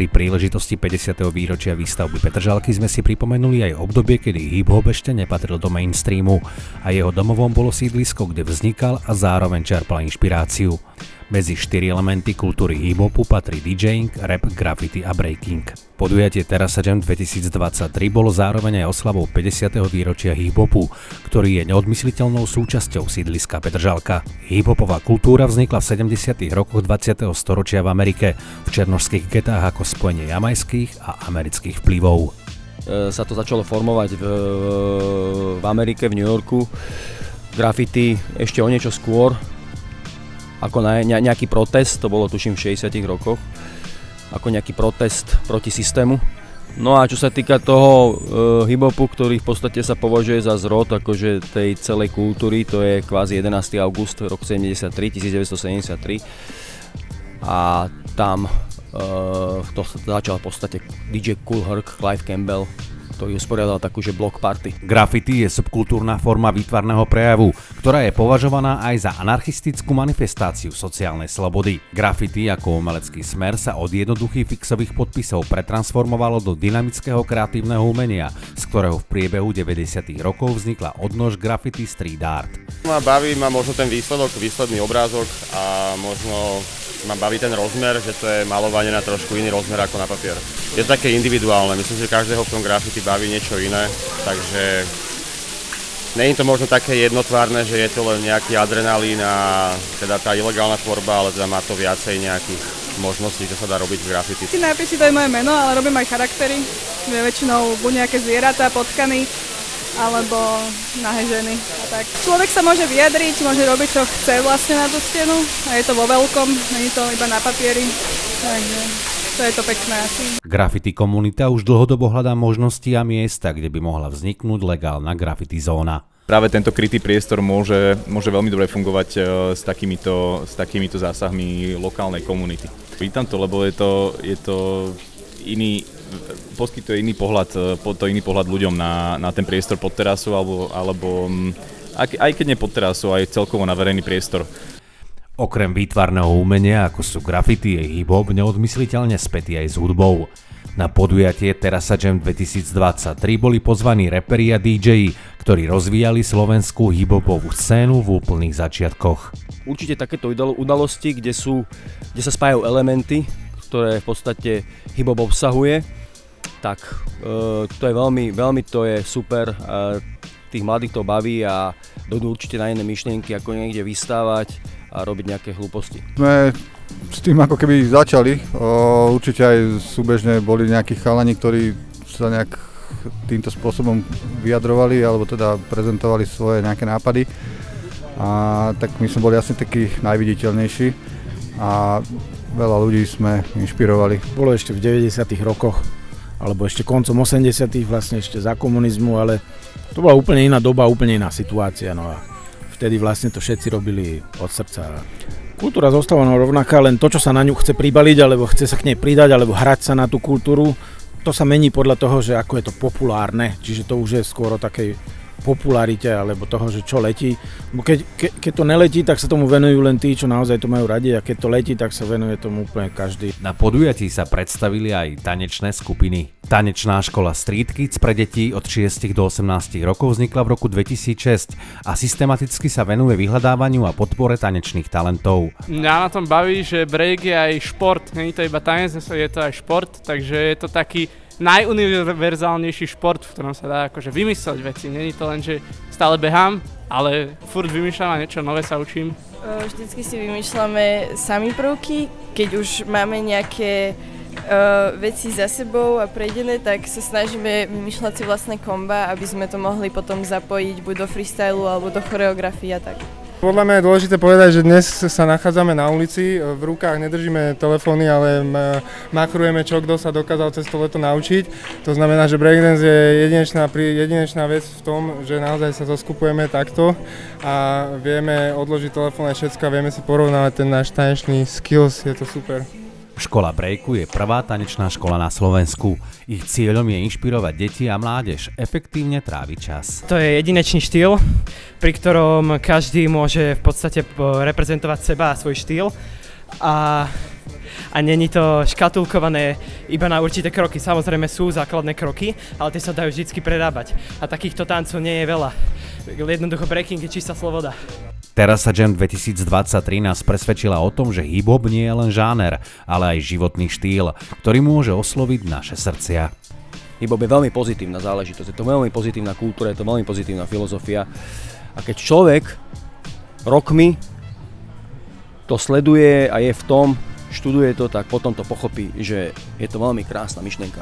Pri príležitosti 50. výročia výstavby Petržalky sme si pripomenuli aj obdobie, kedy hip-hop ešte nepatril do mainstreamu a jeho domovom bolo sídlisko, kde vznikal a zároveň čerpal inšpiráciu. Medzi 4 elementy kultúry hip-hopu patrí DJing, rap, graffiti a breaking. Podujatie Terasa Jam 2023 bolo zároveň aj oslavou 50. výročia hip-hopu, ktorý je neodmysliteľnou súčasťou sídliska Petržalka. Hip-hopová kultúra vznikla v 70. rokoch 20. storočia v Amerike, v černošských getách ako spojenie jamajských a amerických vplyvov. Sa to začalo formovať v Amerike, v New Yorku. Graffiti ešte o niečo skôr, ako nejaký protest, to bolo tuším v 60. rokoch, ako nejaký protest proti systému. No a čo sa týka toho hip-hopu, ktorý v podstate sa považuje za zrod akože tej celej kultúry, to je kvázi 11. august roku 1973. A tam to začal v podstate DJ Kool Herc, Clive Campbell, ktorý usporiadal takú, že block party. Graffiti je subkultúrna forma výtvarného prejavu, ktorá je považovaná aj za anarchistickú manifestáciu sociálnej slobody. Graffiti ako umelecký smer sa od jednoduchých fixových podpisov pretransformovalo do dynamického kreatívneho umenia, z ktorého v priebehu 90. rokov vznikla odnož graffiti street art. Baví ma možno ten výsledný obrázok a možno ma baví ten rozmer, že to je malovanie na trošku iný rozmer ako na papier. Je to také individuálne, myslím, že každého v tom graffiti baví niečo iné, takže nie je to možno také jednotvárne, že je to len nejaký adrenalín a teda tá ilegálna tvorba, ale teda má to viacej nejakých možností, čo sa dá robiť v graffiti. Tí nápisy to je moje meno, ale robím aj charaktery, väčšinou buď nejaké zvieratá, potkany, alebo nahé ženy a tak. Človek sa môže vyjadriť, môže robiť čo chce vlastne na tú stenu a je to vo veľkom, nie je to iba na papieri, takže to je to pekné asi. Graffiti komunita už dlhodobo hľadá možnosti a miesta, kde by mohla vzniknúť legálna graffiti zóna. Práve tento krytý priestor môže veľmi dobre fungovať s takýmito zásahmi lokálnej komunity. Vítam to, lebo je to iný, poskytuje iný pohľad ľuďom na ten priestor pod terasou alebo aj keď nie pod terasou, aj celkovo na verejný priestor. Okrem výtvarného umenia, ako sú graffiti, je hip-hop neodmysliteľne spätý aj s hudbou. Na podujatie Terasa Jam 2023 boli pozvaní reperi a DJ, ktorí rozvíjali slovenskú hip-hopovú scénu v úplných začiatkoch. Určite takéto udalosti, kde sa spájajú elementy, ktoré v podstate hip-hop obsahuje, tak to je veľmi to je super, tých mladých to baví a dojdú určite na iné myšlienky, ako niekde vystávať a robiť nejaké hlúposti. Sme s tým ako keby začali, určite aj súbežne boli nejakí chalani, ktorí sa nejak týmto spôsobom vyjadrovali alebo teda prezentovali svoje nejaké nápady a tak my sme boli asi takí najviditeľnejší a veľa ľudí sme inšpirovali. Bolo ešte v 90. rokoch, alebo ešte koncom 80. vlastne ešte za komunizmu, ale to bola úplne iná doba, úplne iná situácia. No a vtedy vlastne to všetci robili od srdca. Kultúra zostáva rovnaká, len to, čo sa na ňu chce pribaliť, alebo chce sa k nej pridať, alebo hrať sa na tú kultúru, to sa mení podľa toho, že ako je to populárne, čiže to už je skôr o takej popularite alebo toho, že čo letí. Keď to neletí, tak sa tomu venujú len tí, čo naozaj to majú radi a keď to letí, tak sa venuje tomu úplne každý. Na podujatí sa predstavili aj tanečné skupiny. Tanečná škola Street Kids pre deti od 6 do 18 rokov vznikla v roku 2006 a systematicky sa venuje vyhľadávaniu a podpore tanečných talentov. Mňa na tom baví, že break je aj šport, nie je to iba tanec, je to aj šport, takže je to taký najuniverzálnejší šport, v ktorom sa dá akože vymysleť veci. Nie je to len, že stále behám, ale furt vymýšľam a niečo nové sa učím. Vždycky si vymýšľame sami prvky, keď už máme nejaké veci za sebou a prejdené, tak sa snažíme vymýšľať si vlastné komba, aby sme to mohli potom zapojiť buď do freestylu alebo do choreografie a tak. Podľa mňa je dôležité povedať, že dnes sa nachádzame na ulici, v rukách nedržíme telefóny, ale machrujeme, čo kto sa dokázal cez to leto naučiť. To znamená, že breakdance je jedinečná vec v tom, že naozaj sa zoskupujeme takto a vieme odložiť telefón aj všetko a vieme si porovnávať ten náš tanečný skills, je to super. Škola Breaku je prvá tanečná škola na Slovensku. Ich cieľom je inšpirovať deti a mládež efektívne tráviť čas. To je jedinečný štýl, pri ktorom každý môže v podstate reprezentovať seba a svoj štýl. A a není to škatulkované iba na určité kroky. Samozrejme sú základné kroky, ale tie sa dajú vždycky prerábať. A takýchto tancov nie je veľa. Jednoducho breaking je čistá sloboda. Teraz sa Jam 2023 nás presvedčila o tom, že hip-hop nie je len žáner, ale aj životný štýl, ktorý môže osloviť naše srdcia. Hip-hop je veľmi pozitívna záležitosť, je to veľmi pozitívna kultúra, je to veľmi pozitívna filozofia. A keď človek rokmi to sleduje a je v tom, študuje to, tak potom to pochopí, že je to veľmi krásna myšlienka.